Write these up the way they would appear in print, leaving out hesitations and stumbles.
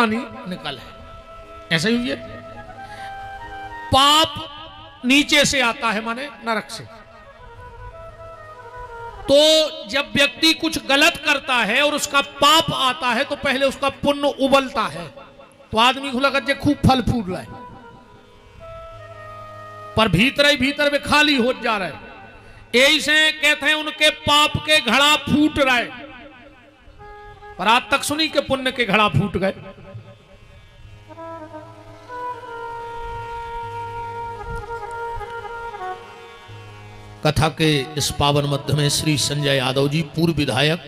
पानी निकल है, ऐसा ही है। पाप नीचे से आता है, माने नरक से। तो जब व्यक्ति कुछ गलत करता है और उसका पाप आता है तो पहले उसका पुण्य उबलता है, तो आदमी को लगा जे खूब फल फूल रहा है, पर भीतर ही भीतर में खाली हो जा रहा है। ऐसे कहते हैं उनके पाप के घड़ा फूट रहे, पर आज तक सुनी के पुण्य के घड़ा फूट गए। कथा के इस पावन मध्य में श्री संजय यादव जी, पूर्व विधायक,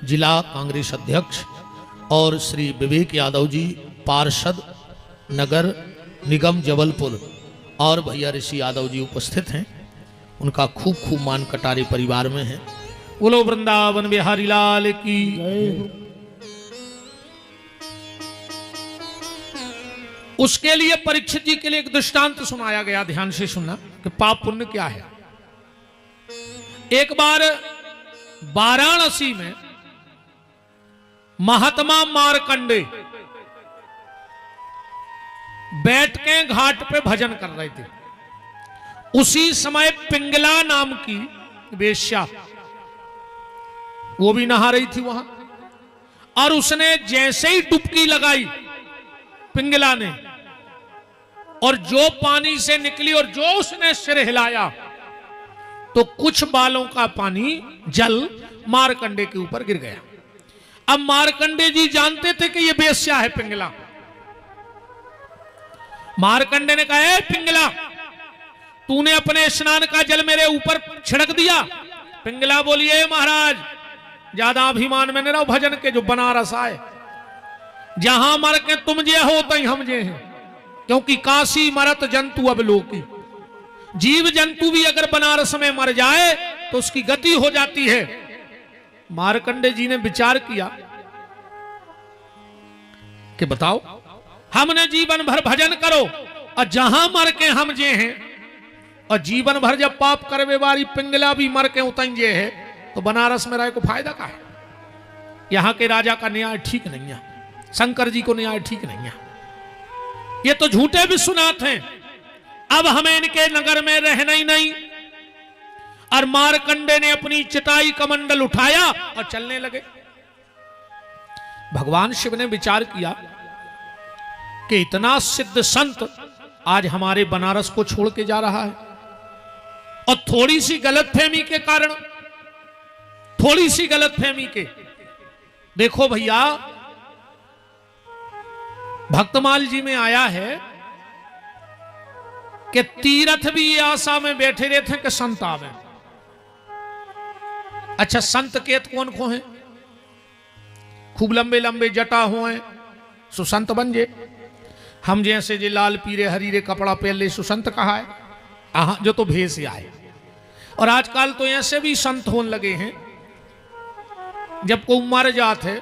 जिला कांग्रेस अध्यक्ष, और श्री विवेक यादव जी, पार्षद, नगर निगम जबलपुर, और भैया ऋषि यादव जी उपस्थित हैं। उनका खूब खूब मान कटारे परिवार में है। बोलो वृंदावन बिहारी लाल की। उसके लिए परीक्षित जी के लिए एक दृष्टांत सुनाया गया, ध्यान से सुनना कि पाप पुण्य क्या है। एक बार वाराणसी में महात्मा मार्कंडे बैठ के घाट पे भजन कर रहे थे। उसी समय पिंगला नाम की वेश्या वो भी नहा रही थी वहां, और उसने जैसे ही डुबकी लगाई पिंगला ने, और जो पानी से निकली और जो उसने सिर हिलाया तो कुछ बालों का पानी जल मार्कंडे के ऊपर गिर गया। अब मार्कंडे जी जानते थे कि ये वेश्या है पिंगला। मार्कंडे ने कहा, पिंगला तूने अपने स्नान का जल मेरे ऊपर छिड़क दिया। पिंगला बोली, महाराज ज्यादा अभिमान में न रहो, भजन के जो बनारस आए, जहां मर के तुम जे हो तई हम जे हैं, क्योंकि काशी मरत जंतु अब लोकी। जीव जंतु भी अगर बनारस में मर जाए तो उसकी गति हो जाती है। मार्कंडे जी ने विचार किया कि बताओ, हमने जीवन भर भजन करो और जहां मर के हम जे हैं, और जीवन भर जब पाप करवे वाली पिंगला भी मर के उतन जे है, तो बनारस में रहे को फायदा का है। यहां के राजा का न्याय ठीक नहीं है, शंकर जी को न्याय ठीक नहीं है। ये तो झूठे विश्वनाथ हैं, अब हमें इनके नगर में रहना ही नहीं। और मार्कंडे ने अपनी चटाई कमंडल उठाया और चलने लगे। भगवान शिव ने विचार किया कि इतना सिद्ध संत आज हमारे बनारस को छोड़ के जा रहा है, और थोड़ी सी गलतफहमी के कारण, थोड़ी सी गलतफहमी के, देखो भैया भक्तमाल जी में आया है कि तीर्थ भी ये आशा में बैठे रहते हैं कि संत आवे। अच्छा, संत केत कौन को हैं? खूब लंबे लंबे जटा हुए सो संत बन जे। हम जैसे जे लाल पीरे हरीरे कपड़ा पहन ले सो संत कहा है? आहा, जो तो भेष आए। और आजकल तो ऐसे भी संत होने लगे हैं, जब को मर जाते है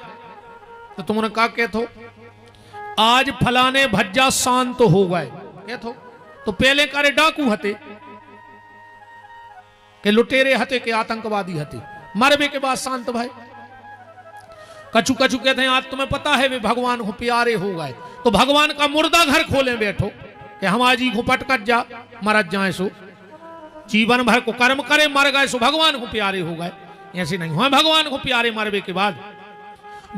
तो तुमने कहा कहते आज फलाने भज्जा शांत हो गए, कहते तो पहले करे डाकू हते के लुटेरे हते के आतंकवादी हते, मरबे के बाद शांत भाई। कछु कछु कहते हैं आज तुम्हें पता है वे भगवान को प्यारे हो गए, तो भगवान का मुर्दा घर खोले बैठो कि हमारा जी को पटकट जा मरत जाए सो, जीवन भर को कर्म करे मर गए सो भगवान को प्यारे हो गए। ऐसे नहीं हुआ, भगवान को प्यारे मरबे के बाद।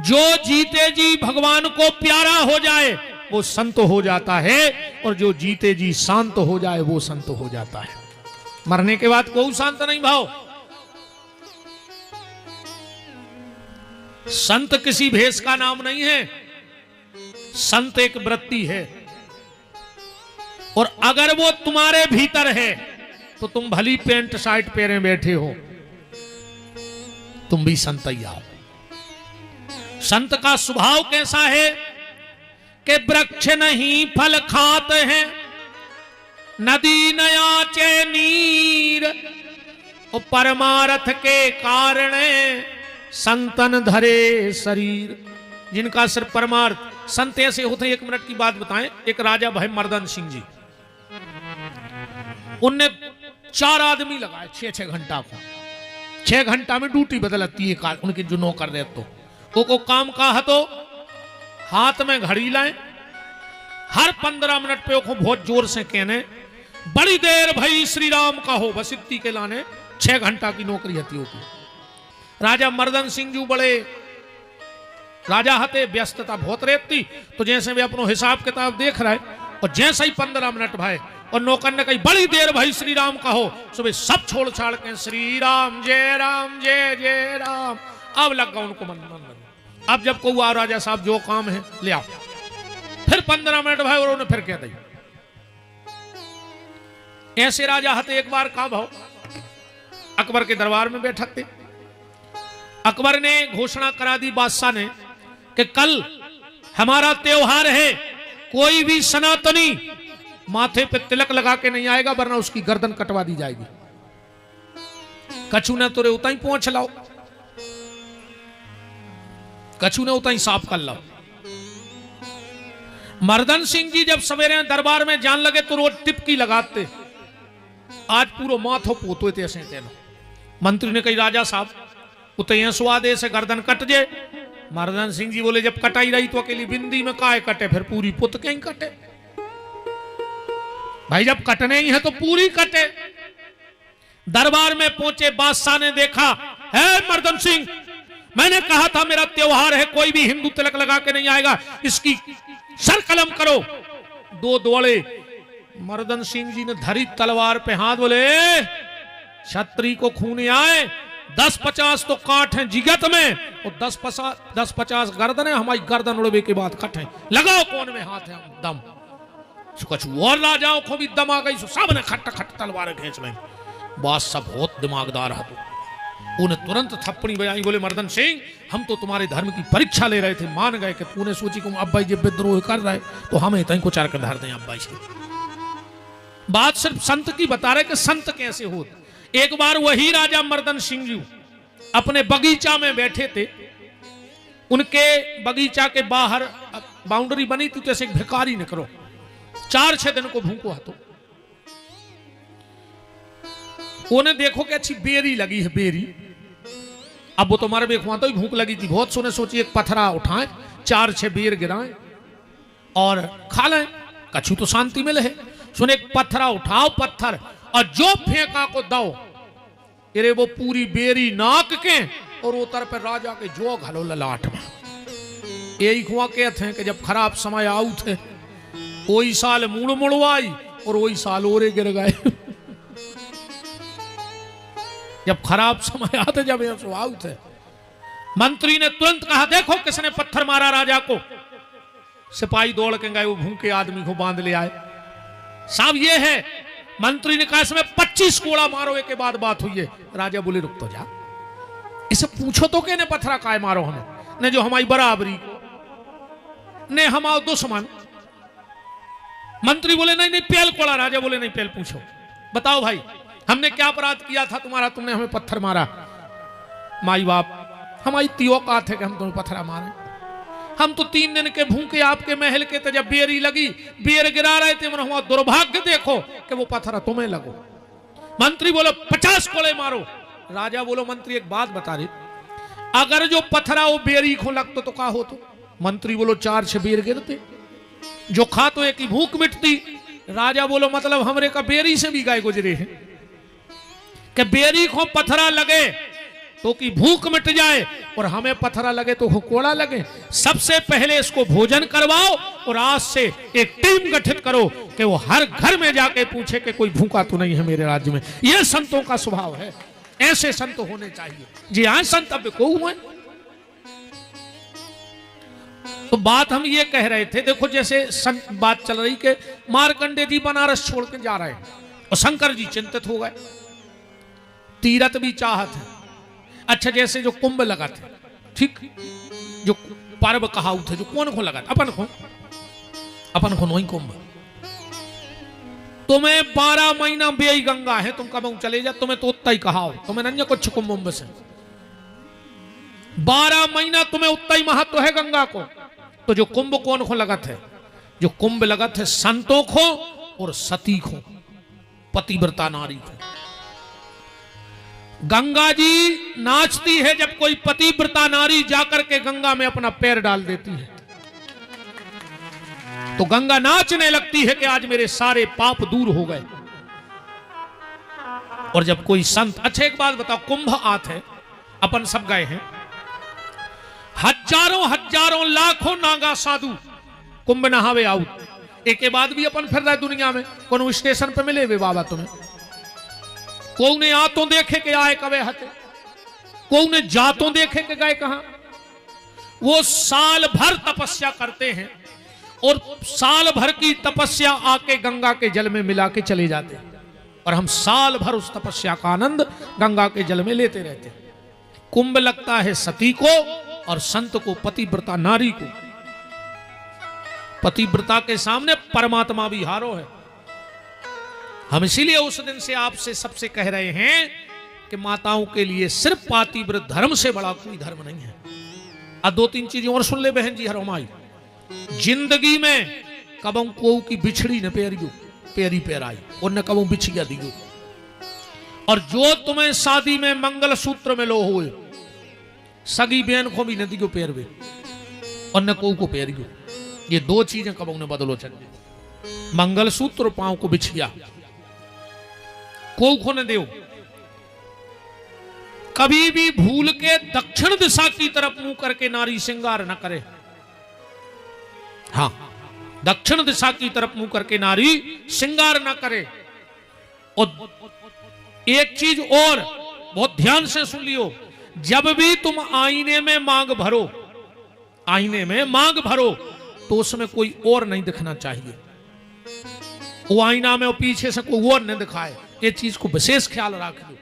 जो जीते जी भगवान को प्यारा हो जाए वो संत हो जाता है, और जो जीते जी शांत हो जाए वो संत हो जाता है। मरने के बाद कोई शांत नहीं भाव। संत किसी भेष का नाम नहीं है, संत एक वृत्ति है, और अगर वो तुम्हारे भीतर है तो तुम भली पेंट शर्ट पहने बैठे हो, तुम भी संत ही आओ। संत का स्वभाव कैसा है कि वृक्ष नहीं फल खाते हैं, नदी नयाचे नीर, और परमार्थ के कारण संतन धरे शरीर। जिनका सिर्फ परमार्थ, संत ऐसे होते हैं। 1 मिनट की बात बताएं, एक राजा भाई मर्दन सिंह जी, उनने 4 आदमी लगाए 6-6 घंटा को, 6 घंटा में ड्यूटी बदलती है उनके जो नौकर रहे, तो वो को काम का हतो हाथ में घड़ी लाए, हर 15 मिनट पे को बहुत जोर से कहने बड़ी देर भाई श्री राम का हो, बस इतनी के लाने 6 घंटा की नौकरी हती होती। राजा मर्दन सिंह जी बड़े राजा हते, व्यस्तता बहुत रहती, तो जैसे वे अपनो हिसाब किताब देख रहे और जैसे ही 15 मिनट भाई और नौकर ने कही बड़ी देर भाई श्री राम का हो, सुबह सब छोड़ छाड़ के श्री राम जय जय राम। अब लग गया उनको मन। अब जब को आओ राजा साहब जो काम है ले आओ, फिर 15 मिनट भाई और उन्होंने फिर कह दी। ऐसे राजा हते एक बार का भाव अकबर के दरबार में बैठक थे। अकबर ने घोषणा करा दी बादशाह ने कि कल हमारा त्योहार है, कोई भी सनातनी माथे पे तिलक लगा के नहीं आएगा वरना उसकी गर्दन कटवा दी जाएगी। कछु ने तुरे उतना ही पहुंच लाओ, कछु ने उतना ही साफ कर लाओ। मर्दन सिंह जी जब सवेरे दरबार में जान लगे तो रोज टिपकी लगाते, आज पूरा माथो पोतो थे ऐसे तेनो। मंत्री ने कही राजा साहब उतने स्वादे से गर्दन कट जे। मर्दन सिंह जी बोले जब कटाई रही तो अकेली बिंदी में काहे कटे, फिर पूरी पुत कहीं कटे। भाई जब कटने ही है तो पूरी कटे। दरबार में पहुंचे बादशाह ने देखा, है मर्दन सिंह मैंने कहा था मेरा त्योहार है, कोई भी हिंदू तिलक लगा के नहीं आएगा, इसकी सर कलम करो। 2 दौड़े, मर्दन सिंह जी ने धरी तलवार पे हाथ, बोले छत्री को खून आए, 10-50 तो काट हैं जिगत में और 10-50 गर्दन है, हमारी गर्दन उड़वे के बाद कट है, लगाओ कौन में हाथ है दम। कुछ और राजाओं को भी दम आ गई, सब ने खट खट तलवार खींच ली। बात सब बहुत दिमागदार है, उन्हें तुरंत थप्पड़ी बजाई, बोले मर्दन सिंह हम तो तुम्हारे धर्म की परीक्षा ले रहे थे, मान गए कि तूने सोची कि अब भाई जब विद्रोह कर रहा है तो हमें तहीं को चार कर धर दें। अब भाई से बात सिर्फ संत की बता रहे कि संत कैसे होते। एक बार वही राजा मर्दन सिंह जी अपने बगीचा में बैठे थे, उनके बगीचा के बाहर बाउंड्री बनी थी, तो ऐसे एक भिखारी निकलो 4-6 दिन को भूखो हाथों। उन्हें देखो कि अच्छी बेरी लगी है, बेरी। अब वो तो मारे बेखुआ तो ही भूख लगी थी बहुत, सोने सोची एक पत्थरा उठाएं, 4-6 बेर गिराएं और खा लें, कछु तो शांति मिले है। सुने एक पत्थरा उठाओ, पत्थर और जो फेंका को दो, अरे वो पूरी बेरी नाक के और उतर पर राजा के जो घलो ललाट में। यही हुआ कहते हैं कि जब खराब समय आऊ थे वही साल मुड़ मुड़वाई और वही साल ओरे गिर गए। जब खराब समय आते जब आऊ थे। मंत्री ने तुरंत कहा देखो किसने पत्थर मारा राजा को। सिपाही दौड़ के गए, वो भूखे आदमी को बांध ले आए। साहब ये है। मंत्री ने कहा इसमें 25 कोड़ा मारो, एक के बाद बात हुई है। राजा बोले रुक तो जा, इसे पूछो तो के ने पत्थरा काय मारो हमें, ने जो हमारी बराबरी को, ने हमारा दुश्मन। मंत्री बोले नहीं नहीं पेल कोड़ा। राजा बोले नहीं पेल पूछो, बताओ भाई हमने क्या अपराध किया था तुम्हारा, तुमने हमें पत्थर मारा। माई बाप हमारी तियो का थे कि हम तुम्हें पत्थरा मारे, हम तो 3 दिन के भूखे आपके महल के थे, जब बेरी लगी बेर गिरा रहे थे, हमारा दुर्भाग्य देखो कि वो पत्थर तुम्हें लगो। मंत्री बोलो 50 कोड़े मारो। राजा बोलो मंत्री एक बात बता रहे, अगर जो पत्थरा वो बेरी को लगतो तो क्या होतो। मंत्री बोलो 4-6 बेर गिरते, जो खा तो एक ही भूख मिटती। राजा बोलो मतलब हमरे का बेरी से भी गाय गुजरे हैं कि बेरी को पत्थरा लगे तो कि भूख मिट जाए और हमें पत्थरा लगे तो कोड़ा लगे। सबसे पहले इसको भोजन करवाओ और आज से एक टीम गठित करो कि वो हर घर में जाके पूछे कि कोई भूखा तो नहीं है मेरे राज्य में। यह संतों का स्वभाव है, ऐसे संत होने चाहिए। जी हाँ, संत अब को हुए। तो बात हम ये कह रहे थे, देखो जैसे बात चल रही कि मार्कंडे जी बनारस छोड़ के जा रहे हैं और शंकर जी चिंतित हो गए, तीरथ भी चाहत है। अच्छा जैसे जो कुंभ लगा था, ठीक, जो पर्व कहा थे, जो कौन को लगा था, अपन को नहीं कुंभ। तुम्हें 12 महीना बेई गंगा है, तुम कब चले जा, तुम्हें तो उतना ही कहा, तुम्हें नन्या कुछ कुंभ से 12 महीना तुम्हें उतना ही महत्व है गंगा को। तो जो कुंभ कौन को लगा थे, जो कुंभ लगा थे संतों को और सती को, पतिव्रता नारी को। गंगा जी नाचती है जब कोई पतिव्रता नारी जाकर के गंगा में अपना पैर डाल देती है। तो गंगा नाचने लगती है कि आज मेरे सारे पाप दूर हो गए। और जब कोई संत, अच्छा एक बात बताओ, कुंभ आत है, अपन सब गए हैं, हजारों हजारों लाखों नागा साधु कुंभ नहावे आउट, एक के बाद भी अपन फिर रहे दुनिया में, कौन स्टेशन पे मिले वे बाबा तुम्हें, को ने आतों देखे के आए कवे हते, को ने जातों देखे के गए कहां। वो साल भर तपस्या करते हैं और साल भर की तपस्या आके गंगा के जल में मिला के चले जाते हैं, और हम साल भर उस तपस्या का आनंद गंगा के जल में लेते रहते हैं। कुंभ लगता है सती को और संत को, पतिव्रता नारी को। पतिव्रता के सामने परमात्मा भी हारो है। हम इसीलिए उस दिन से आपसे सबसे कह रहे हैं कि माताओं के लिए सिर्फ पातिव्रत धर्म से बड़ा कोई धर्म नहीं है। अब दो तीन चीजें और सुन ले बहन जी हरमाई, जिंदगी में कबों को की बिछड़ी न पेरियो पेरी पेराई और न कबों बिछिया दियो, और जो तुम्हें शादी में मंगल सूत्र में लो हुए सगी बहन को भी न दियो पेरवे और न को पेरियो। ये दो चीजें कबों ने बदलो चले, मंगल सूत्र पांव को बिछिया, को न दो। कभी भी भूल के दक्षिण दिशा की तरफ मुंह करके नारी श्रृंगार न करे। हाँ, दक्षिण दिशा की तरफ मुंह करके नारी श्रृंगार न करे। और एक चीज और बहुत ध्यान से सुन लियो, जब भी तुम आईने में मांग भरो, आईने में मांग भरो, तो उसमें कोई और नहीं दिखना चाहिए। वो आईना में और पीछे से कोई और नहीं दिखाए, ये चीज को विशेष ख्याल रख लो।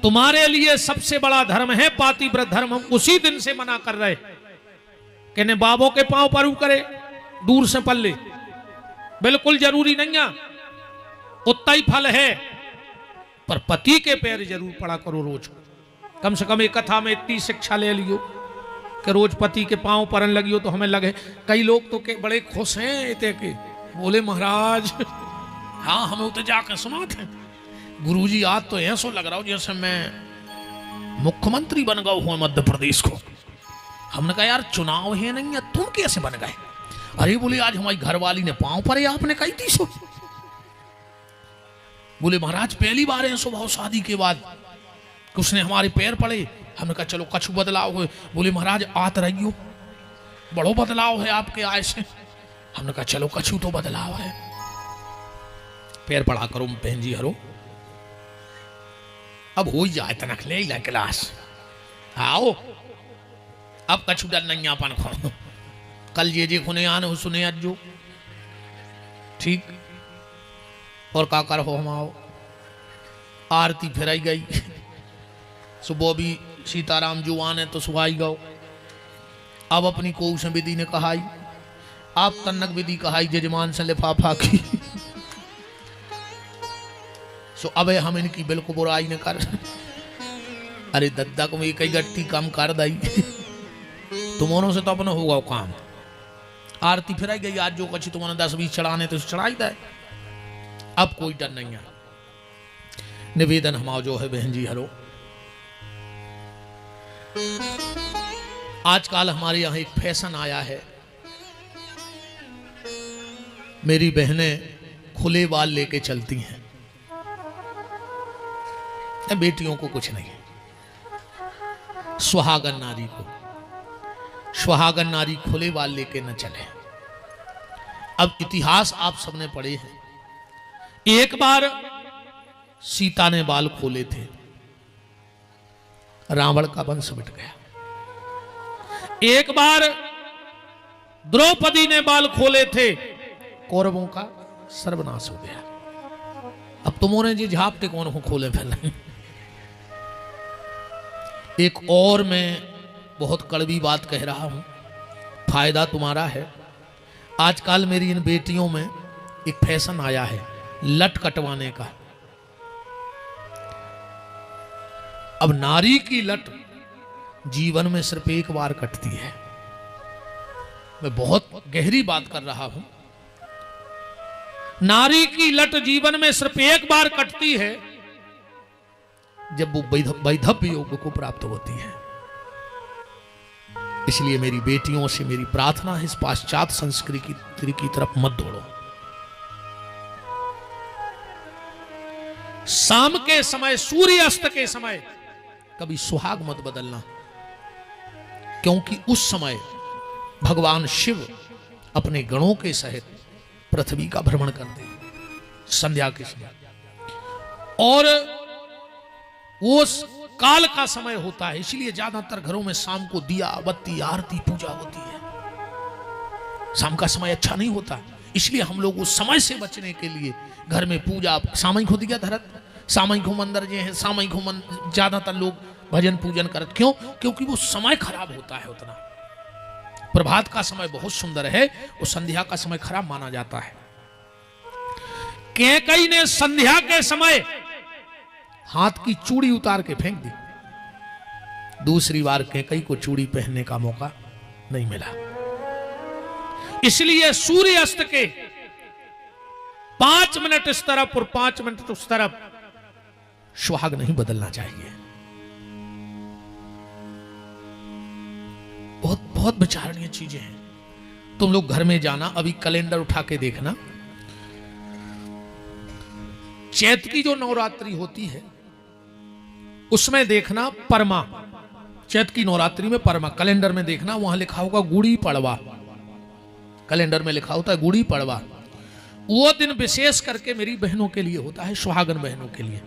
तुम्हारे लिए सबसे बड़ा धर्म है पातिव्रत धर्म। हम उसी दिन से मना कर रहे कि ने बाबों के पांव पर करे, दूर से पल्ले, बिल्कुल जरूरी नहीं है, उतना ही फल है, पर पति के पैर जरूर पड़ा करो रोज। कम से कम एक कथा में इतनी शिक्षा ले लियो कि रोज पति के पांव परन लगियो तो हमें लगे। कई लोग तो के बड़े खुश हैं इतने के, बोले महाराज हाँ हमें उतर जाकर सुनाते हैं, गुरुजी आज तो ऐसा लग रहा हो जैसे मैं मुख्यमंत्री बन गया हूं मध्य प्रदेश को। हमने कहा यार चुनाव है नहीं है, तुम कैसे बन गए? अरे बोले आज हमारी घरवाली ने पांव पर आपने कही थी सो। बोले महाराज पहली बार है स्वभाव शादी के बाद उसने हमारे पैर पड़े। हमने कहा चलो कछु बदलाव हो। बोले महाराज आत रही हो, बड़ो बदलाव है आपके आय से। हमने कहा चलो कछु तो बदलाव है, पैर पड़ा करो बहन जी हरो, अब हो ही जाए तनक ले ला क्लास आओ, अब कछु डर नहीं अपन खो। कल जे खुने आने हो सुने आज जो ठीक और का कर हो हम आओ। आरती फिराई गई, सुबह भी सीताराम जो आने तो सुहाई गो। अब अपनी कोश विधि ने कहाई, आप तन्नक विधि कहाई जजमान से लिफाफा की। सो अब हम इनकी बिल्कुल बुराई न कर। अरे दद्दा को एक ही गट्टी कम कर दई, तुमों से तो अपना होगा काम। आरती फिराई गई, आज जो कच्ची तुमने 10-20 चढ़ाने तो चढ़ाई दे, अब कोई डर नहीं है। निवेदन हमारा जो है बहन जी हरो, आजकल हमारे यहां एक फैशन आया है, मेरी बहनें खुले बाल लेके चलती हैं। बेटियों को कुछ नहीं, सुहागन नारी को, सुहागन नारी खुले बाल लेके न चले। अब इतिहास आप सबने पढ़े हैं, एक बार सीता ने बाल खोले थे, रावण का वंश मिट गया। एक बार द्रौपदी ने बाल खोले थे, कौरवों का सर्वनाश हो गया। अब तुमने जी झापटे कौन हो खोले फैले। एक और मैं बहुत कड़वी बात कह रहा हूं, फायदा तुम्हारा है। आजकल मेरी इन बेटियों में एक फैशन आया है लट कटवाने का। अब नारी की लट जीवन में सिर्फ एक बार कटती है। मैं बहुत गहरी बात कर रहा हूं, नारी की लट जीवन में सिर्फ एक बार कटती है जब वो वैधव्य योग को प्राप्त होती है। इसलिए मेरी बेटियों से मेरी प्रार्थना है, इस पाश्चात्य संस्कृति की तरफ मत दौड़ो। शाम के समय, सूर्य अस्त के समय कभी सुहाग मत बदलना, क्योंकि उस समय भगवान शिव अपने गणों के सहित पृथ्वी का भ्रमण करते हैं संध्या के समय, और वो काल का समय होता है। इसलिए ज्यादातर घरों में शाम को दिया बत्ती आरती पूजा होती है। शाम का समय अच्छा नहीं होता, इसलिए हम लोग उस समय से बचने के लिए घर में पूजा सामयिक हो दिया धरत, सामयिक हो मंदिर जो है, सामयिक हो ज्यादातर लोग भजन पूजन करते। क्यों? क्योंकि वो समय खराब होता है उतना। प्रभात का समय बहुत सुंदर है, वो संध्या का समय खराब माना जाता है। कैकई ने संध्या के समय हाथ की चूड़ी उतार के फेंक दी। दूसरी बार कैकई को चूड़ी पहनने का मौका नहीं मिला। इसलिए सूर्य अस्त के 5 मिनट इस तरफ और 5 मिनट उस तरफ सुहाग नहीं बदलना चाहिए। बहुत बहुत विचारणीय चीजें हैं। तुम लोग घर में जाना, अभी कैलेंडर उठा के देखना, चैत की जो नवरात्रि होती है उसमें देखना परमा, चैत की नवरात्रि में परमा, कैलेंडर में देखना वहां लिखा होगा गुड़ी पड़वा, कैलेंडर में लिखा होता है गुड़ी पड़वा। वो दिन विशेष करके मेरी बहनों के लिए होता है, सुहागन बहनों के लिए।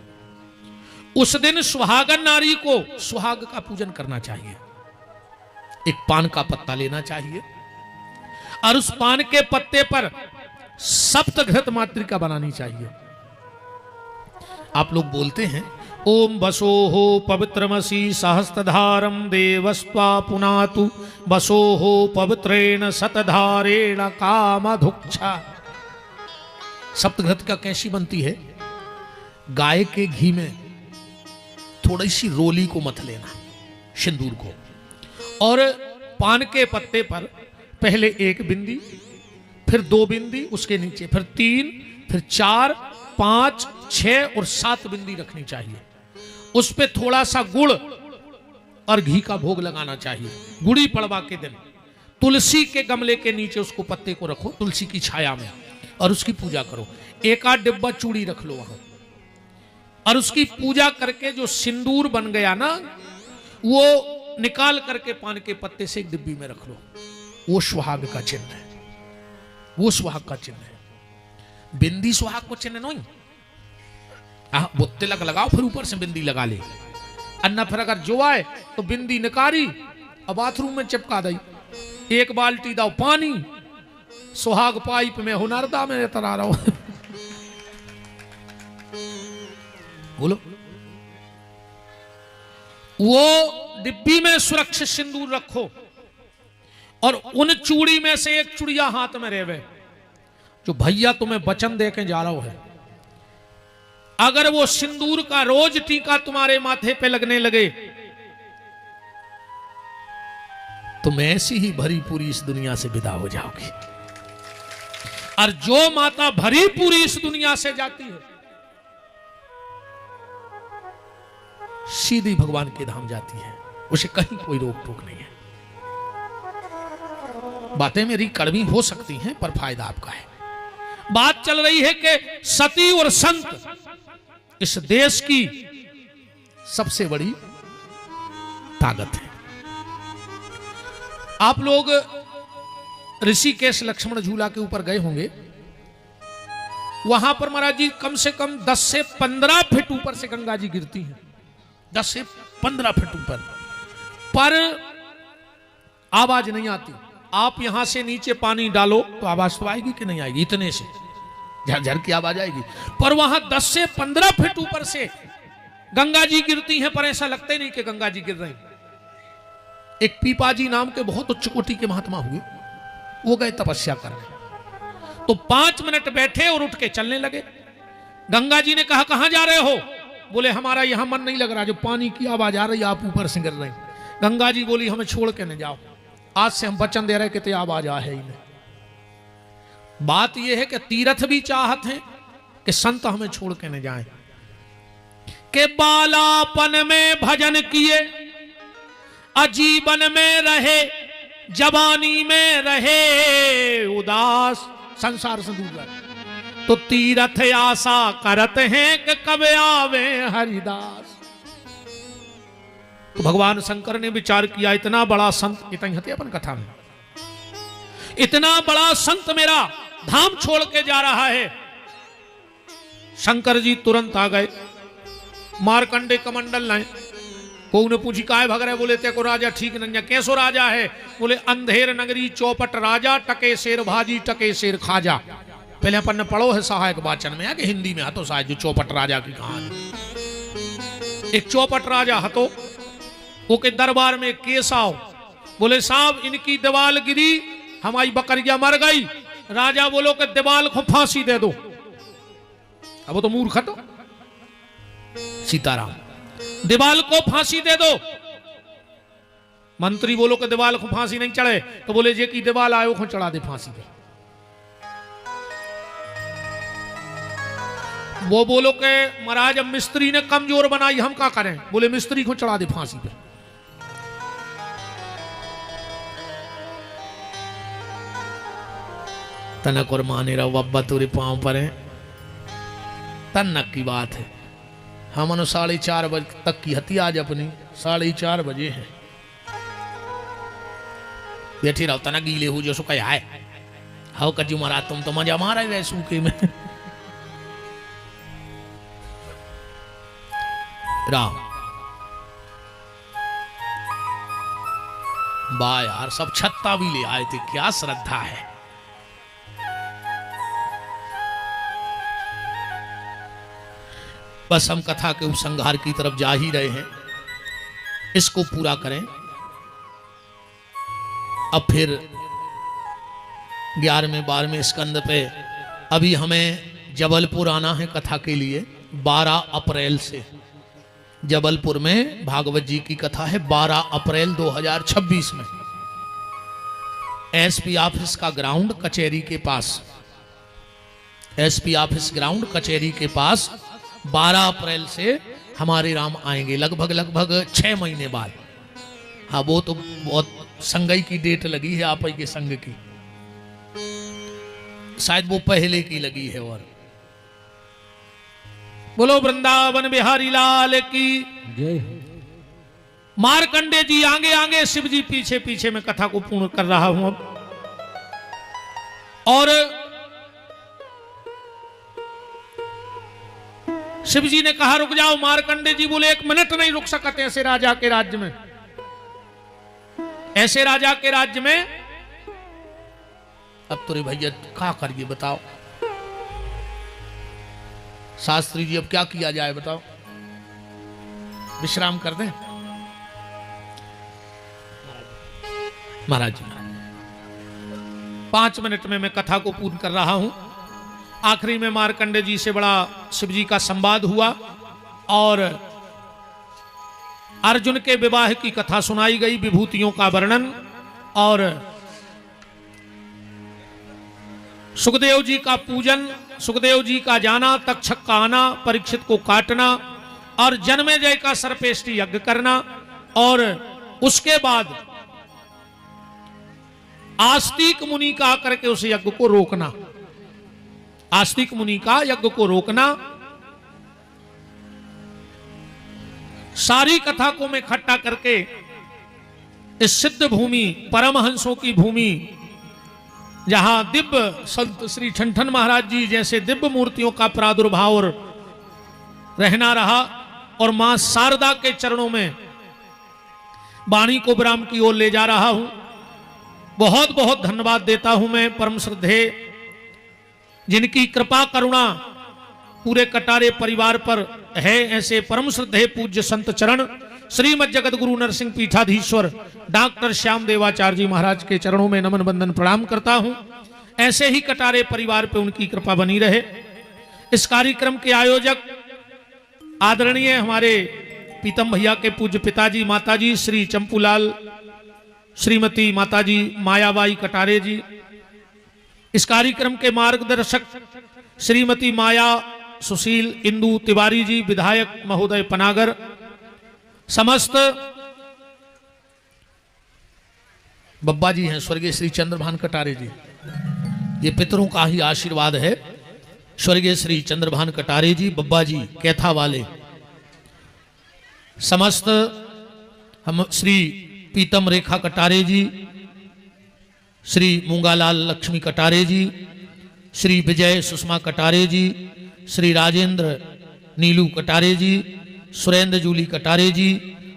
उस दिन सुहागन नारी को सुहाग का पूजन करना चाहिए। एक पान का पत्ता लेना चाहिए और उस पान के पत्ते पर सप्तघृत मातृका बनानी चाहिए। आप लोग बोलते हैं ओम वसोहो पवित्रमसि सहस्त्रधारम देवस्त्वा पुनातु वसोहो पवित्रेण शतधारेण कामधुक्षा। सप्तघृत का कैसी बनती है? गाय के घी में थोड़ी सी रोली को मथ लेना, सिंदूर को, और पान के पत्ते पर पहले 1 बिंदी, फिर 2 बिंदी, उसके नीचे फिर 3, फिर 4, 5, 6 और 7 बिंदी रखनी चाहिए। उस पे थोड़ा सा गुड़ और घी का भोग लगाना चाहिए। गुड़ी पड़वा के दिन तुलसी के गमले के नीचे उसको पत्ते को रखो, तुलसी की छाया में, और उसकी पूजा करो। 1-8 डिब्बा चूड़ी रख लो वहां, और उसकी पूजा करके जो सिंदूर बन गया ना, वो निकाल करके पान के पत्ते से एक डिब्बी में रख लो। वो सुहाग का चिन्ह है, वो सुहाग का चिन्ह है। बिंदी सुहाग को चिन्ह नहीं। वो तिलक लगाओ फिर ऊपर से बिंदी लगा ले, अन्ना फिर अगर जो आए तो बिंदी निकारी और बाथरूम में चिपका दई। 1 बाल्टी दाओ पानी, सुहाग पाइप में हुनरदा में तरा रहा हूं। बोलो। वो डिब्बी में सुरक्षित सिंदूर रखो, और उन चूड़ी में से एक चूड़िया हाथ में रेवे जो भैया तुम्हें वचन दे के जा रहा है। अगर वो सिंदूर का रोज टीका तुम्हारे माथे पे लगने लगे तुम ऐसी ही भरी पूरी इस दुनिया से विदा हो जाओगी। और जो माता भरी पूरी इस दुनिया से जाती है सीधी भगवान के धाम जाती है, उसे कहीं कोई रोक टोक नहीं है। बातें मेरी कड़वी हो सकती हैं पर फायदा आपका है। बात चल रही है कि सती और संत इस देश की सबसे बड़ी ताकत है। आप लोग ऋषिकेश लक्ष्मण झूला के ऊपर गए होंगे, वहां पर महाराज जी कम से कम 10 से 15 फीट ऊपर से गंगा जी गिरती हैं। 10 से 15 फीट ऊपर, पर आवाज नहीं आती। आप यहां से नीचे पानी डालो तो आवाज तो आएगी कि नहीं आएगी? इतने से झरझर की आवाज आएगी। पर वहां 10 से 15 फीट ऊपर से गंगा जी गिरती हैं, पर ऐसा लगता ही नहीं कि गंगा जी गिर रही। एक पीपाजी नाम के बहुत उच्च कोटि के महात्मा हुए, वो गए तपस्या करने, तो 5 मिनट बैठे और उठ के चलने लगे। गंगा जी ने कहा कहां जा रहे हो? बोले हमारा यहां मन नहीं लग रहा, जो पानी की आवाज आ रही आप ऊपर से गिर रहे। गंगा जी बोली हमें छोड़ के न जाओ, आज से हम वचन दे रहे कि ते आवाज आ है ही नहीं। बात यह है कि तीर्थ भी चाहत है कि संत हमें छोड़ के न जाएं, के बालापन में भजन किए, आजीवन में रहे जवानी में रहे उदास, संसार से दूर रहे, तो तीरथ आशा करत हैं कि कब आवे हरिदास। तो भगवान शंकर ने विचार किया, इतना बड़ा संत, इतना हते अपन कथा में, इतना बड़ा संत मेरा धाम छोड़ के जा रहा है। शंकर जी तुरंत आ गए, मारकंडे कमंडल लाए। को ने पूछी काय भग रहे, बोले ते को राजा ठीक नहीं, कैसो राजा है? बोले अंधेर नगरी चौपट राजा, टके शेर भाजी टके शेर खाजा। पहले अपन ने पढ़ो है सहायक वाचन में, कि हिंदी में हतो शायद, जो चौपट राजा की कहानी। एक चौपट राजा हतो, वो के दरबार में केस आओ, बोले साहब इनकी दीवाल गिरी, हमारी बकरिया मर गई, राजा बोलो कि दीवाल को फांसी दे दो। अब वो तो मूर्ख हतो, सीताराम, दीवाल को फांसी दे दो। मंत्री बोलो कि दीवाल को फांसी नहीं चढ़े, तो बोले जे की दीवाल आयो को चढ़ा दे फांसी पे। वो बोलो कि महाराज अब मिस्त्री ने कमजोर बनाई, हम क्या करें? बोले मिस्त्री को चढ़ा दे फांसी पे। तनक और माने रहो बब्बा तुरे पांव पर है, तनक की बात है। हम 4:30 बजे तक की हती, आज अपनी 4:30 बजे है। बैठी रहो तना गीले हो जो सो कह है हाउ कजू मारा, तुम तो मजा मारा रहे सूखे में। राम बा यार, सब छत्ता भी ले आए थे, क्या श्रद्धा है। बस हम कथा के उपसंहार की तरफ जा ही रहे हैं, इसको पूरा करें। अब फिर 11वें 12वें स्कंद पे अभी हमें जबलपुर आना है कथा के लिए। 12 अप्रैल से जबलपुर में भागवत जी की कथा है, 12 अप्रैल 2026 में। एसपी ऑफिस का ग्राउंड कचहरी के पास, एसपी ऑफिस ग्राउंड कचहरी के पास 12 अप्रैल से हमारे राम आएंगे, लगभग 6 महीने बाद। हाँ वो तो बहुत संगई की डेट लगी है, आप ही के संग की, शायद वो पहले की लगी है। और बोलो वृंदावन बिहारी लाल की जय। मारकंडे जी आगे आगे, शिव जी पीछे पीछे, मैं कथा को पूर्ण कर रहा हूं अब। और शिव जी ने कहा रुक जाओ। मारकंडे जी बोले 1 मिनट नहीं रुक सकते ऐसे राजा के राज्य में, ऐसे राजा के राज्य में। अब तो रे भैया क्या करिए बताओ, शास्त्री जी अब क्या किया जाए बताओ, विश्राम कर दें? महाराज जी 5 मिनट में मैं कथा को पूर्ण कर रहा हूं। आखिरी में मारकंडे जी से बड़ा शिव जी का संवाद हुआ और अर्जुन के विवाह की कथा सुनाई गई, विभूतियों का वर्णन, और सुखदेव जी का पूजन, सुखदेव जी का जाना, तक्षक का आना, परीक्षित को काटना और जन्मेजय का सर्पेष्टि यज्ञ करना, और उसके बाद आस्तिक मुनि का आकर के उस यज्ञ को रोकना, आस्तिक मुनि का यज्ञ को रोकना। सारी कथा को मैं इकट्ठा करके इस सिद्ध भूमि, परमहंसों की भूमि, जहां दिव्य संत श्री ठनठन महाराज जी जैसे दिव्य मूर्तियों का प्रादुर्भाव और रहना रहा, और मां शारदा के चरणों में वाणी को विराम की ओर ले जा रहा हूं। बहुत बहुत धन्यवाद देता हूं मैं परम श्रद्धेय, जिनकी कृपा करुणा पूरे कटारे परिवार पर है, ऐसे परम श्रद्धेय पूज्य संत चरण श्रीमद जगत गुरु नरसिंह पीठाधीश्वर डॉक्टर श्याम देवाचार्य जी महाराज के चरणों में नमन बंदन प्रणाम करता हूं। ऐसे ही कटारे परिवार पे उनकी कृपा बनी रहे। इस कार्यक्रम के आयोजक आदरणीय हमारे पीतम भैया के पूज्य पिताजी माताजी श्री चंपूलाल, श्रीमती माताजी मायाबाई कटारे जी। इस कार्यक्रम के मार्गदर्शक श्रीमती माया सुशील इंदु तिवारी जी, विधायक महोदय पनागर। समस्त बब्बा जी हैं स्वर्गीय श्री चंद्रभान कटारे जी। ये पितरों का ही आशीर्वाद है। स्वर्गीय श्री चंद्रभान कटारे जी, बब्बा जी कैथा वाले, समस्त हम श्री पीतम रेखा कटारे जी, श्री मूंगालाल लक्ष्मी कटारे जी, श्री विजय सुषमा कटारे जी, श्री राजेंद्र नीलू कटारे जी, सुरेंद्र जूली कटारे जी,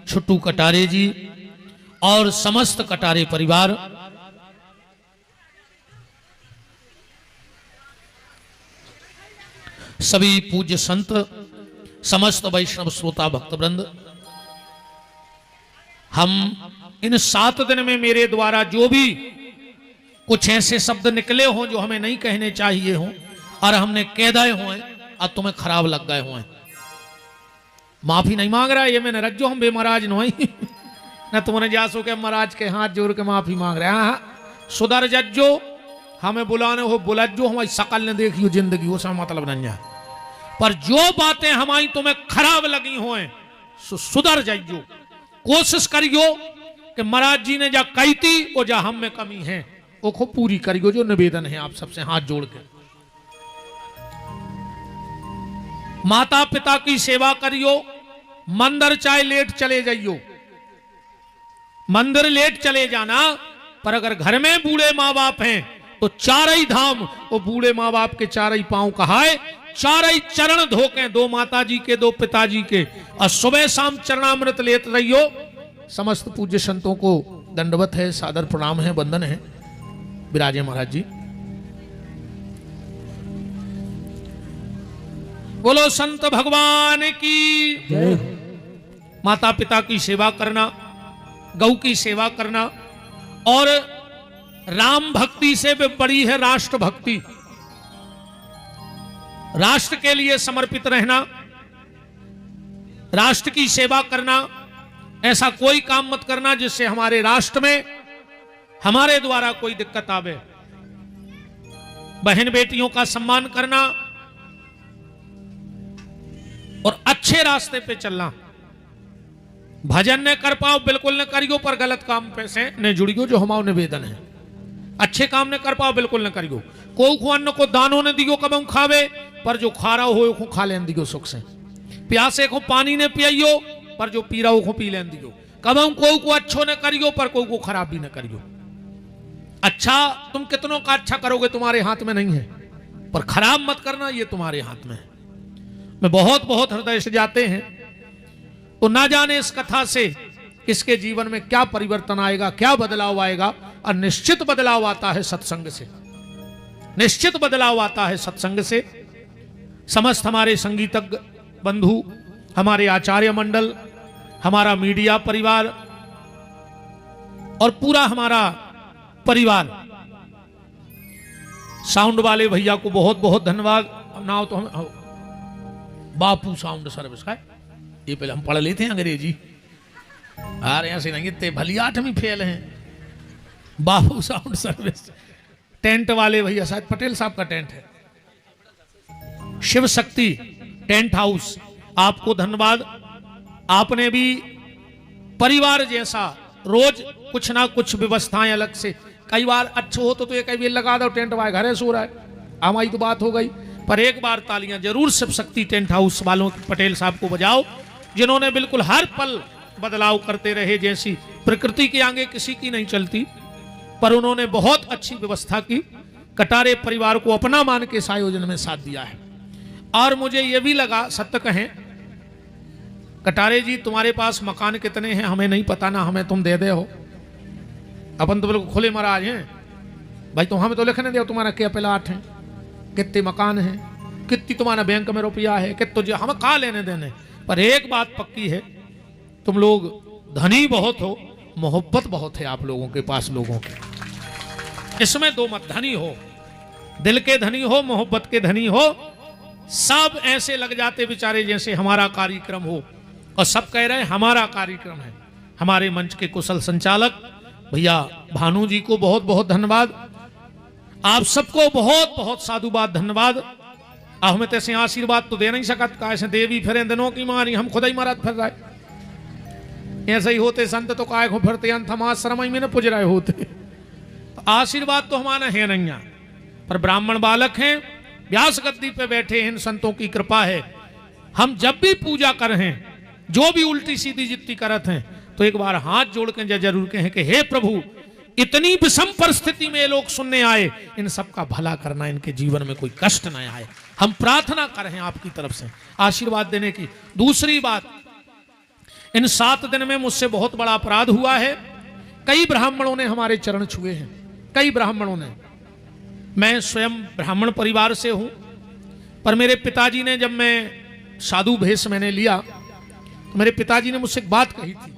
छुट्टू कटारे जी और समस्त कटारे परिवार, सभी पूज्य संत, समस्त वैष्णव श्रोता भक्तवृंद, हम इन 7 दिन में मेरे द्वारा जो भी कुछ ऐसे शब्द निकले हों जो हमें नहीं कहने चाहिए हों और हमने कह दिए हों और तुम्हें खराब लग गए हों, माफी नहीं मांग रहा है। ये मैंने रज्जो हम बेमहाराज नहीं न तुमने जासो के महाराज के हाथ जोड़ के माफी मांग रहे हैं। हाँ, सुधर जज्जो, हमें बुलाने हो बुलज्जो, हमारी शकल ने देखी हो जिंदगी, वो सब मतलब नहीं है। पर जो बातें हमारी तुम्हें खराब लगी हो सुधर जाइयो, कोशिश करियो कि महाराज जी ने जा कही थी वो जा हम में कमी है वो खूब पूरी करियो। जो निवेदन है आप सबसे हाथ जोड़ के, माता पिता की सेवा करियो, मंदिर चाहे लेट चले जाइयो, मंदिर लेट चले जाना, पर अगर घर में बूढ़े माँ बाप हैं तो चारई धाम वो बूढ़े माँ बाप के चारई पांव कहाए, चारई चरण धोके, 2 माता जी के 2 पिताजी के, और सुबह शाम चरणामृत लेते रहियो। समस्त पूज्य संतों को दंडवत है, सादर प्रणाम है, वंदन है। विराजे महाराज जी। बोलो संत भगवान की जय। माता पिता की सेवा करना, गौ की सेवा करना, और राम भक्ति से भी बड़ी है राष्ट्र भक्ति। राष्ट्र के लिए समर्पित रहना, राष्ट्र की सेवा करना, ऐसा कोई काम मत करना जिससे हमारे राष्ट्र में हमारे द्वारा कोई दिक्कत आवे। बहन बेटियों का सम्मान करना और अच्छे रास्ते पे चलना। भजन न कर पाओ बिल्कुल न करियो, पर गलत काम पे से न जुड़ियो, जो हमारा निवेदन है। अच्छे काम न कर पाओ बिल्कुल न करियो। को अन्न को दानों ने दियो कब हम खावे, पर जो खा रहा हो को खा लेन दियो सुख से। प्यासे को पानी ने पियो, पर जो पी रहा हो को पी लेन दियो। कब हम को अच्छो न करियो, पर को खराब भी न करियो। अच्छा तुम कितनों का अच्छा करोगे तुम्हारे हाथ में नहीं है, पर खराब मत करना ये तुम्हारे हाथ में है। मैं बहुत बहुत हृदय से जाते हैं तो ना जाने इस कथा से किसके जीवन में क्या परिवर्तन आएगा, क्या बदलाव आएगा। और निश्चित बदलाव आता है सत्संग से, निश्चित बदलाव आता है सत्संग से। समस्त हमारे संगीतज्ञ बंधु, हमारे आचार्य मंडल, हमारा मीडिया परिवार और पूरा हमारा परिवार, साउंड वाले भैया को बहुत बहुत धन्यवाद। नाम तो हम बापू साउंड सर्विस का, ये पहले हम पढ़ लेते हैं अंग्रेजी, अरे ऐसे नहीं इतने भली 8वीं फेल हैं। बापू साउंड सर्विस, टेंट वाले भैया, शायद पटेल साहब का टेंट है, शिव शक्ति टेंट हाउस, आपको धन्यवाद। आपने भी परिवार जैसा रोज कुछ ना कुछ व्यवस्थाएं अलग से, कई बार अच्छे हो तो एक भी लगा दो टेंट वाले घरे सो रहा है, हमारी तो बात हो गई। पर एक बार तालियां जरूर शिव शक्ति टेंट हाउस वालों पटेल साहब को बजाओ, जिन्होंने बिल्कुल हर पल बदलाव करते रहे। जैसी प्रकृति के आगे किसी की नहीं चलती, पर उन्होंने बहुत अच्छी व्यवस्था की, कटारे परिवार को अपना मान के इस आयोजन में साथ दिया है। और मुझे यह भी लगा, सत्य कहें कटारे जी, तुम्हारे पास मकान कितने हैं हमें नहीं पता ना, हमें तुम दे दे हो। अपन तो बिल्कुल खुले महाराज हैं भाई, तुम हमें तो लिखने दो तुम्हारा क्या प्लाट है, कितने मकान हैं, कितनी तुम्हारा बैंक में रुपया है, कितना हमें कहाँ लेने देने। पर एक बात पक्की है, तुम लोग धनी बहुत हो, मोहब्बत बहुत है आप लोगों के पास, लोगों के, इसमें दो मत। धनी हो, दिल के धनी हो, मोहब्बत के धनी हो। सब ऐसे लग जाते बेचारे जैसे हमारा कार्यक्रम हो, और सब कह रहे हैं हमारा कार्यक्रम है। हमारे मंच के कुशल संचालक भैया भानु जी को बहुत बहुत धन्यवाद। आप सबको बहुत बहुत साधुवाद धन्यवाद। हमें तैसे आशीर्वाद तो दे नहीं सकत, कैसे देवी फिर दिनों की मारी, हम खुद ही महाराज फिर रहे। ऐसे ही होते संत तो काय को फिरते अंथम आश्रम में न पुज रहे होते। तो आशीर्वाद तो हमारा है नहीं, पर ब्राह्मण बालक हैं, व्यास गद्दी पे बैठे हैं, इन संतों की कृपा है। हम जब भी पूजा कर हैं, जो भी उल्टी सीधी जितनी करत हैं, तो एक बार हाथ जोड़ के जरूर कहें कि हे प्रभु, इतनी विषम परिस्थिति में ये लोग सुनने आए, इन सबका भला करना, इनके जीवन में कोई कष्ट न आए। हम प्रार्थना कर रहे हैं आपकी तरफ से आशीर्वाद देने की। दूसरी बात, इन 7 दिन में मुझसे बहुत बड़ा अपराध हुआ है। कई ब्राह्मणों ने हमारे चरण छुए हैं, कई ब्राह्मणों ने। मैं स्वयं ब्राह्मण परिवार से हूं, पर मेरे पिताजी ने, जब मैं साधु भेष मैंने लिया, तो मेरे पिताजी ने मुझसे एक बात कही थी।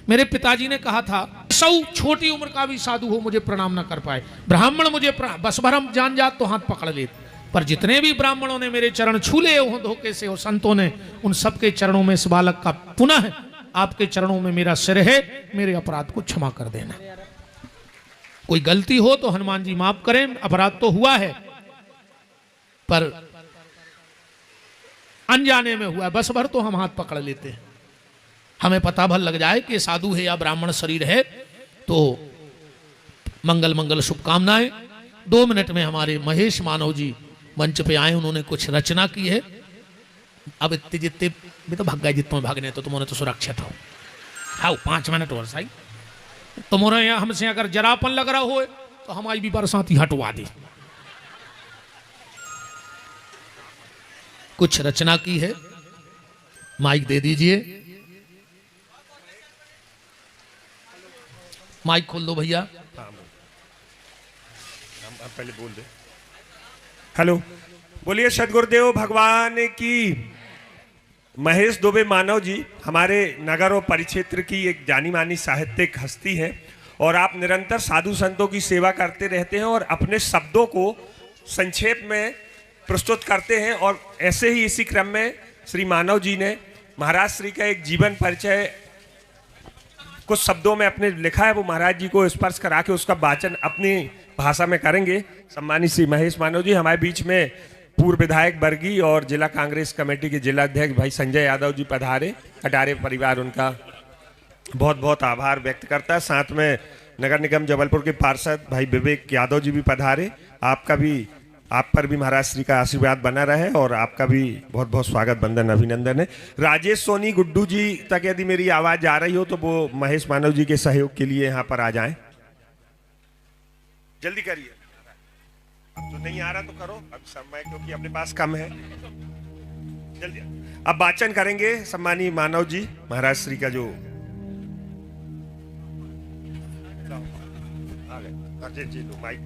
मेरे पिताजी ने कहा था, सौ छोटी उम्र का भी साधु हो मुझे प्रणाम न कर पाए, ब्राह्मण मुझे बस भर हम जान जात तो हाथ पकड़ ले, पर जितने भी ब्राह्मणों ने मेरे चरण छूले हो धोखे से, हो संतों ने, उन सबके चरणों में इस बालक का पुनः आपके चरणों में मेरा सिर है, मेरे अपराध को क्षमा कर देना। कोई गलती हो तो हनुमान जी माफ करें, अपराध तो हुआ है, पर अनजाने में हुआ, बस भर तो हम हाथ पकड़ लेते हैं। हमें पता भर लग जाए कि साधु है या ब्राह्मण शरीर है, तो मंगल मंगल शुभकामनाएं। 2 मिनट में हमारे महेश मानव जी मंच पे आए, उन्होंने कुछ रचना की है। अब इतने जितने भी तो भाग गए, जितने भागने तो तुम्हारे तो सुरक्षित हो। हाँ 5 मिनट और सही, तुम्हारे यहाँ हमसे अगर जरापन लग रहा हो तो हमारी भी बरसाती हटवा दी। कुछ रचना की है, माइक दे दीजिए, माइक खोल दो भैया। हम पहले बोल दे। हेलो, बोलिए सदगुरुदेव भगवान की। महेश दुबे मानव जी हमारे नगर और परिक्षेत्र की एक जानी मानी साहित्यिक हस्ती है, और आप निरंतर साधु संतों की सेवा करते रहते हैं और अपने शब्दों को संक्षेप में प्रस्तुत करते हैं। और ऐसे ही इसी क्रम में श्री मानव जी ने महाराज श्री का एक जीवन परिचय कुछ शब्दों में अपने लिखा है, वो महाराज जी को स्पर्श करा के उसका वाचन अपनी भाषा में करेंगे। सम्मानित श्री महेश मानव जी, हमारे बीच में पूर्व विधायक बरगी और जिला कांग्रेस कमेटी के जिला अध्यक्ष भाई संजय यादव जी पधारे। कटारे परिवार उनका बहुत बहुत आभार व्यक्त करता है। साथ में नगर निगम जबलपुर के पार्षद भाई विवेक यादव जी भी पधारे। आप पर भी महाराज श्री का आशीर्वाद बना रहे, और आपका भी बहुत बहुत स्वागत, बंदन, अभिनंदन है। राजेश सोनी गुड्डू जी तक यदि मेरी आवाज जा रही हो तो वो महेश मानव जी के सहयोग के लिए यहाँ पर आ जाएं। जल्दी करिए, अब तो नहीं आ रहा तो करो, अब समय क्योंकि अपने पास कम है, जल्दी। अब वाचन करेंगे सम्मानीय मानव जी महाराज श्री का, जो आ गए जी लो माइक।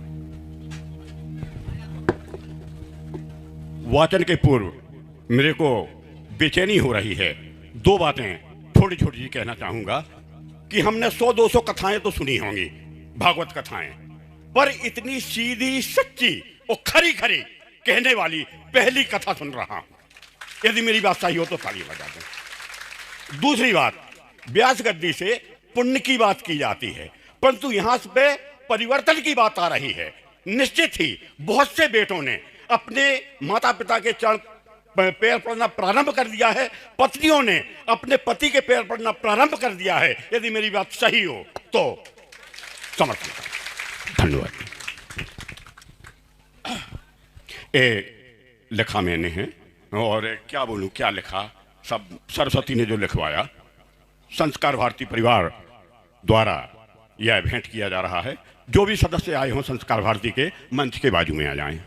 वाचन के पूर्व मेरे को बेचैनी हो रही है। 2 बातें थोड़ी छोटी जी कहना चाहूंगा कि हमने 100-200 कथाएं तो सुनी होंगी, भागवत कथाएं, पर इतनी सीधी सच्ची और खरी खरी कहने वाली पहली कथा सुन रहा हूं। यदि मेरी बात सही हो तो ताली बजा दें। दूसरी बात, व्यास गद्दी से पुण्य की बात की जाती है, परंतु यहां पे परिवर्तन की बात आ रही है। निश्चित ही बहुत से बेटों ने अपने माता पिता के चरण पैर पड़ना प्रारंभ कर दिया है, पत्नियों ने अपने पति के पैर पड़ना प्रारंभ कर दिया है। यदि मेरी बात सही हो तो समर्थन करें। धन्यवाद। लिखा मैंने है, और क्या बोलूं, क्या लिखा, सब सरस्वती ने जो लिखवाया। संस्कार भारती परिवार द्वारा यह भेंट किया जा रहा है। जो भी सदस्य आए हों संस्कार भारती के, मंच के बाजू में आ जाएं।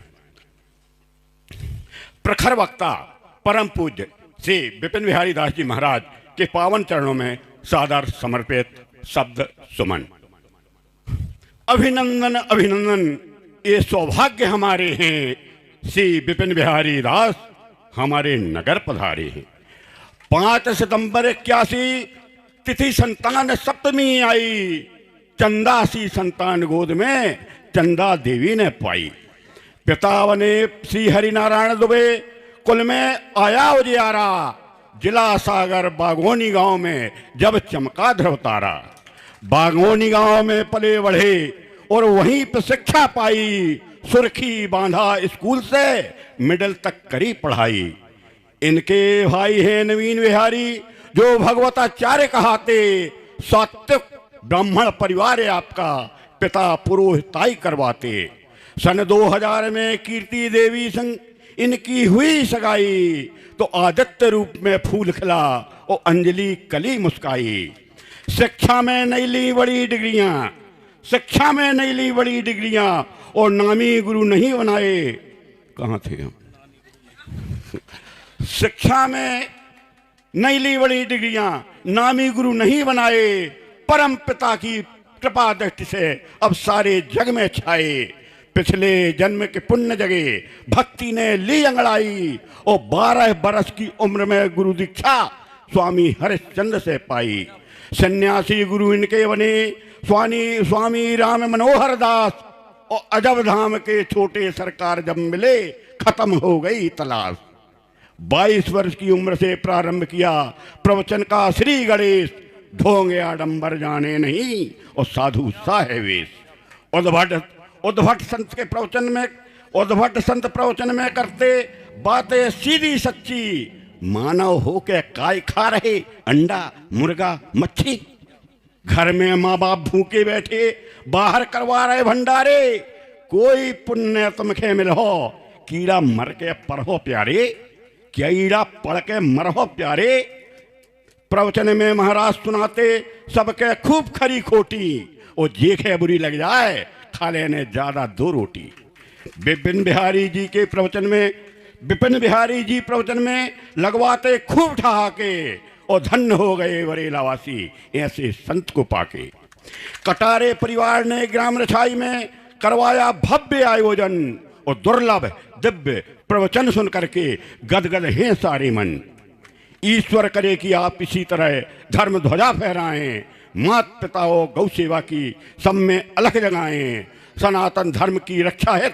प्रखर वक्ता परम पूज्य श्री विपिन बिहारी दास जी महाराज के पावन चरणों में सादर समर्पित शब्द सुमन। अभिनंदन अभिनंदन, ये सौभाग्य हमारे हैं, श्री विपिन बिहारी दास हमारे नगर पधारे हैं। 5 सितंबर 81 तिथि संतान सप्तमी आई, चंदा सी संतान गोद में चंदा देवी ने पाई। पिता बने श्री हरिनारायण दुबे, कुल में आया उजियारा, जिला सागर बागोनी गांव में जब चमका ध्रुव तारा। बागोनी गांव में पले बढ़े और वहीं पर शिक्षा पाई, सुर्खी बांधा स्कूल से मिडिल तक करी पढ़ाई। इनके भाई हैं नवीन बिहारी, जो भगवताचार्य कहाते, सात्विक ब्राह्मण परिवार है आपका, पिता पुरोहिताई करवाते। सन 2000 में कीर्ति देवी संग इनकी हुई सगाई, तो आदित्य रूप में फूल खिला और अंजलि कली मुस्काई। शिक्षा में नहीं ली बड़ी डिग्रियां, शिक्षा में नहीं ली बड़ी डिग्रियां, और नामी गुरु नहीं बनाए। कहाँ थे हम? शिक्षा में नहीं ली बड़ी डिग्रियां, नामी गुरु नहीं बनाए, परम पिता की कृपा दृष्टि से अब सारे जग में छाए। पिछले जन्म के पुण्य जगे भक्ति ने ली अंगड़ाई, और 12 बरस की उम्र में गुरु दीक्षा स्वामी हरिश्चंद्र से पाई। सन्यासी गुरु इनके बने स्वामी राम मनोहर दास, और अजब धाम के छोटे सरकार जब मिले खत्म हो गई तलाश। 22 वर्ष की उम्र से प्रारंभ किया प्रवचन का श्री गणेश, ढोंगे आडंबर जाने नहीं और साधु साहे वेश। उद्भट संत के प्रवचन में, उद्भट संत प्रवचन में करते बातें सीधी सच्ची, मानव हो के काय खा रहे अंडा मुर्गा मच्छी। घर में माँ बाप भूखे बैठे, बाहर करवा रहे भंडारे, कोई पुण्य तुमखे मिलो, कीड़ा मर के पढ़ो प्यारे, कीड़ा पढ़ के मरहो प्यारे। प्रवचन में महाराज सुनाते सबके खूब खरी खोटी, और जेखे बुरी लग जाए खा लेने ज्यादा 2 रोटी। विपिन बिहारी जी प्रवचन में लगवाते खूब ठहाके, और धन्य हो गए बरेलावासी ऐसे संत को पाके। कटारे परिवार ने ग्राम रछाई में करवाया भव्य आयोजन, और दुर्लभ दिव्य प्रवचन सुन करके गदगद हैं सारे मन। ईश्वर करे कि आप इसी तरह धर्म ध्वजा फहराएं, मात पिता और गौ सेवा की सब में अलख जगाएं। सनातन धर्म की रक्षा है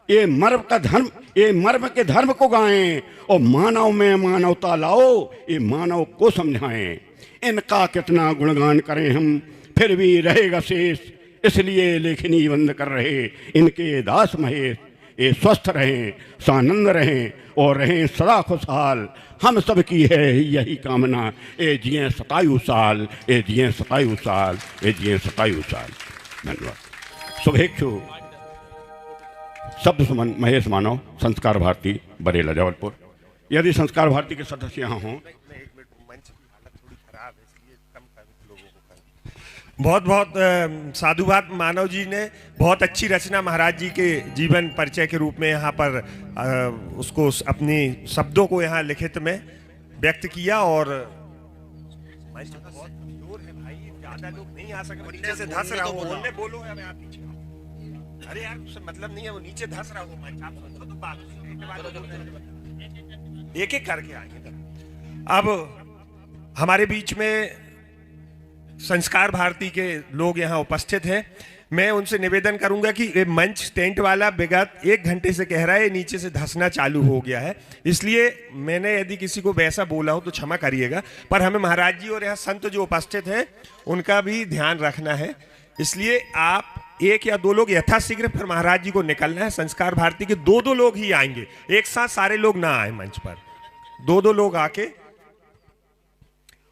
ये मर्म के धर्म को गाएं, और मानव में मानवता लाओ, ये मानव को समझाएं। इनका कितना गुणगान करें हम, फिर भी रहेगा शेष, इसलिए लेखनी बंद कर रहे इनके दास महेश। ये स्वस्थ रहें, सानंद रहें, और रहें सदा खुशहाल, हम सब की है यही कामना। ए जिए 27 साल, ए जिए 27 साल, ए जिए 27 साल। धन्यवाद। शुभेच्छु शब्द सुमन महेश मानव, संस्कार भारती, बरेला, जबलपुर। यदि संस्कार भारती के सदस्य यहाँ हों। बहुत बहुत साधुवाद मानव जी ने बहुत अच्छी रचना महाराज जी के जीवन परिचय के रूप में यहाँ पर उसको अपनी शब्दों को यहाँ लिखित में व्यक्त किया। और मंच बहुत कमजोर है भाई, ज्यादा लोग नहीं आ सके, नीचे से धंस रहा हो, उनने बोलो है, आप पीछे। अरे यार उससे मतलब नहीं है, वो नीचे धंस रहा हो मंच, आप सुनो तो बात एक एक करके आएंगे। अब हमारे बीच में संस्कार भारती के लोग यहाँ उपस्थित हैं। मैं उनसे निवेदन करूंगा कि ये मंच टेंट वाला विगत 1 घंटे से कह रहा है नीचे से धंसना चालू हो गया है, इसलिए मैंने यदि किसी को वैसा बोला हो तो क्षमा करिएगा, पर हमें महाराज जी और यहाँ संत जो उपस्थित हैं उनका भी ध्यान रखना है, इसलिए आप 1 या 2 लोग यथाशीघ्र फिर महाराज जी को निकलना है। संस्कार भारती के 2-2 लोग ही आएंगे, एक साथ सारे लोग ना आए मंच पर, 2-2 लोग आके।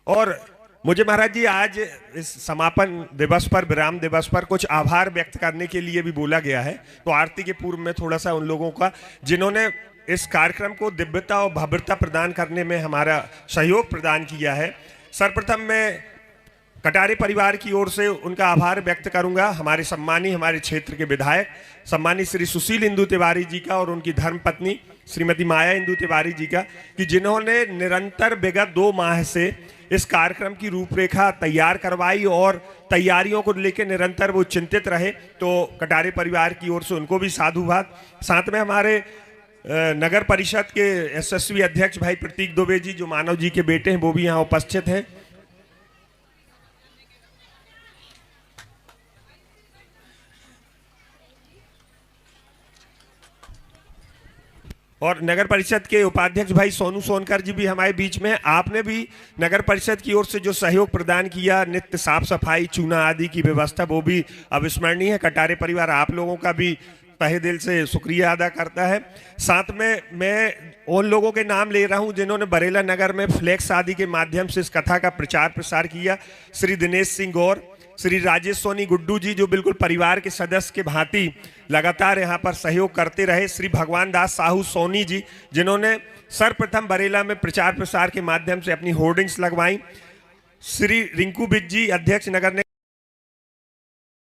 और मुझे महाराज जी आज इस समापन दिवस पर, विराम दिवस पर कुछ आभार व्यक्त करने के लिए भी बोला गया है, तो आरती के पूर्व में थोड़ा सा उन लोगों का जिन्होंने इस कार्यक्रम को दिव्यता और भव्यता प्रदान करने में हमारा सहयोग प्रदान किया है। सर्वप्रथम मैं कटारे परिवार की ओर से उनका आभार व्यक्त करूंगा, हमारे क्षेत्र के विधायक सम्मानित श्री सुशील इंदु तिवारी जी का और उनकी धर्मपत्नी श्रीमती माया इंदु तिवारी जी का, कि जिन्होंने निरंतर विगत 2 माह से इस कार्यक्रम की रूपरेखा तैयार करवाई और तैयारियों को लेकर निरंतर वो चिंतित रहे, तो कटारे परिवार की ओर से उनको भी साधुवाद। साथ में हमारे नगर परिषद के यशस्वी अध्यक्ष भाई प्रतीक दुबे जी जो मानव जी के बेटे हैं वो भी यहाँ उपस्थित हैं। और नगर परिषद के उपाध्यक्ष भाई सोनू सोनकर जी भी हमारे बीच में। आपने भी नगर परिषद की ओर से जो सहयोग प्रदान किया, नित्य साफ सफाई, चूना आदि की व्यवस्था, वो भी अविस्मरणीय है। कटारे परिवार आप लोगों का भी तहे दिल से शुक्रिया अदा करता है। साथ में मैं उन लोगों के नाम ले रहा हूं जिन्होंने बरेला नगर में फ्लैक्स आदि के माध्यम से इस कथा का प्रचार प्रसार किया। श्री दिनेश सिंह गौर, श्री राजेश सोनी गुड्डू जी जो बिल्कुल परिवार के सदस्य के भांति लगातार यहाँ पर सहयोग करते रहे। श्री भगवान दास साहू सोनी जी जिन्होंने सर्वप्रथम बरेला में प्रचार प्रसार के माध्यम से अपनी होर्डिंग्स लगवाई। श्री रिंकू बिज जी अध्यक्ष नगर